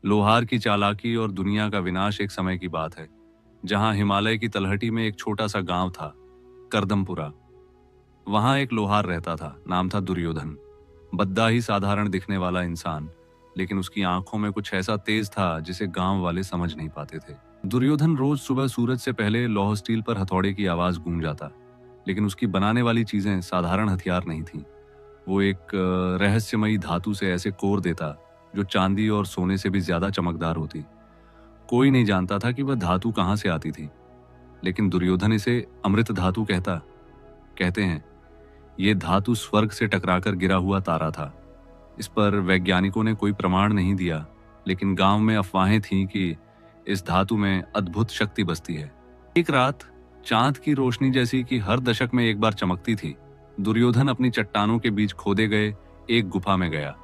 लोहार की चालाकी और दुनिया का विनाश एक समय की बात है, जहां हिमालय की तलहटी में एक छोटा सा गांव था, करदमपुरा। वहां एक लोहार रहता था, नाम था दुर्योधन। बद्दा ही साधारण दिखने वाला इंसान, लेकिन उसकी आंखों में कुछ ऐसा तेज था जिसे गांव वाले समझ नहीं पाते थे। दुर्योधन रोज सुबह सूरज से पहले लौह स्टील पर हथौड़े की आवाज गूंज जाता, लेकिन उसकी बनाने वाली चीजें साधारण हथियार नहीं थीं। वो एक रहस्यमयी धातु से ऐसे कोर देता जो चांदी और सोने से भी ज्यादा चमकदार होती। कोई नहीं जानता था कि वह धातु कहाँ से आती थी, लेकिन दुर्योधन इसे अमृत धातु कहता। कहते हैं ये धातु स्वर्ग से टकराकर गिरा हुआ तारा था। इस पर वैज्ञानिकों ने कोई प्रमाण नहीं दिया, लेकिन गांव में अफवाहें थीं कि इस धातु में अद्भुत शक्ति बसती है। एक रात चांद की रोशनी जैसी कि हर दशक में एक बार चमकती थी, दुर्योधन अपनी चट्टानों के बीच खोदे गए एक गुफा में गया।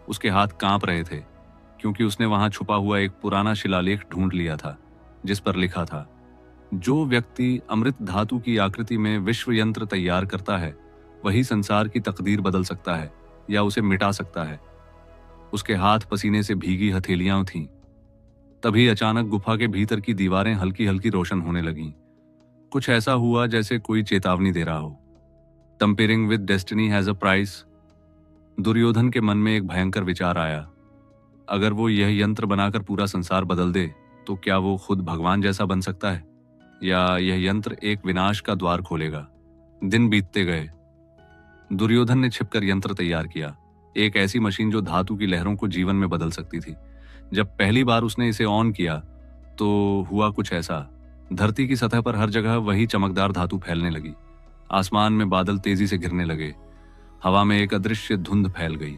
उसके हाथ कांप रहे थे, क्योंकि उसने वहां छुपा हुआ एक पुराना शिलालेख ढूंढ लिया था, जिस पर लिखा था, जो व्यक्ति अमृत धातु की आकृति में विश्व यंत्र तैयार करता है, वही संसार की तकदीर बदल सकता है या उसे मिटा सकता है। उसके हाथ पसीने से भीगी हथेलियां थीं। तभी अचानक गुफा के भीतर की दीवारें हल्की हल्की रोशन होने लगीं। कुछ ऐसा हुआ जैसे कोई चेतावनी दे रहा हो। Tampering with destiny has a price. Duryodhan के मन में एक भयंकर विचार आया। अगर वो यह यंत्र बनाकर पूरा संसार बदल दे, तो क्या वो खुद भगवान जैसा बन सकता है, या यह यंत्र एक विनाश का द्वार खोलेगा। दिन बीतते गए। दुर्योधन ने छिपकर यंत्र तैयार किया, एक ऐसी मशीन जो धातु की लहरों को जीवन में बदल सकती थी। जब पहली बार उसने इसे ऑन किया तो हुआ कुछ ऐसा। धरती की सतह पर हर जगह वही चमकदार धातु फैलने लगी। आसमान में बादल तेजी से घिरने लगे। हवा में एक अदृश्य धुंध फैल गई,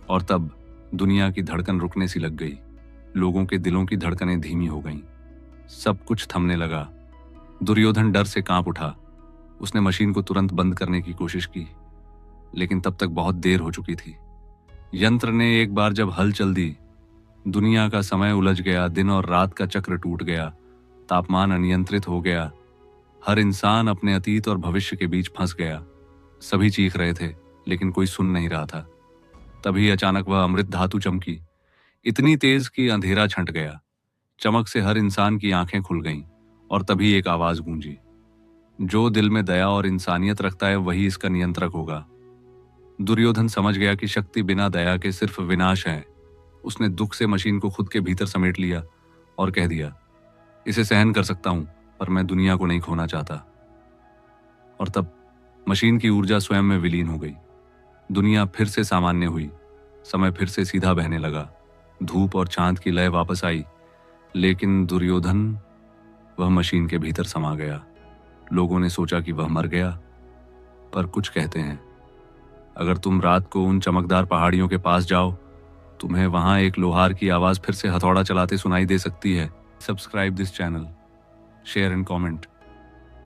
और तब दुनिया की धड़कन रुकने सी लग गई। लोगों के दिलों की धड़कनें धीमी हो गईं। सब कुछ थमने लगा। दुर्योधन डर से कांप उठा। उसने मशीन को तुरंत बंद करने की कोशिश की, लेकिन तब तक बहुत देर हो चुकी थी। यंत्र ने एक बार जब हलचल दी, दुनिया का समय उलझ गया। दिन और रात का चक्र टूट गया। तापमान अनियंत्रित हो गया। हर इंसान अपने अतीत और भविष्य के बीच फंस गया। सभी चीख रहे थे, लेकिन कोई सुन नहीं रहा था। तभी अचानक वह अमृत धातु चमकी, इतनी तेज कि अंधेरा छंट गया। चमक से हर इंसान की आंखें खुल गईं, और तभी एक आवाज गूंजी, जो दिल में दया और इंसानियत रखता है वही इसका नियंत्रक होगा। दुर्योधन समझ गया कि शक्ति बिना दया के सिर्फ विनाश है। उसने दुख से मशीन को खुद के भीतर समेट लिया और कह दिया, इसे सहन कर सकता हूं, पर मैं दुनिया को नहीं खोना चाहता। और तब मशीन की ऊर्जा स्वयं में विलीन हो गई। दुनिया फिर से सामान्य हुई। समय फिर से सीधा बहने लगा। धूप और चांद की लय वापस आई। लेकिन दुर्योधन, वह मशीन के भीतर समा गया। लोगों ने सोचा कि वह मर गया, पर कुछ कहते हैं, अगर तुम रात को उन चमकदार पहाड़ियों के पास जाओ, तुम्हें वहां एक लोहार की आवाज फिर से हथौड़ा चलाते सुनाई दे सकती है। Subscribe this channel, share and comment.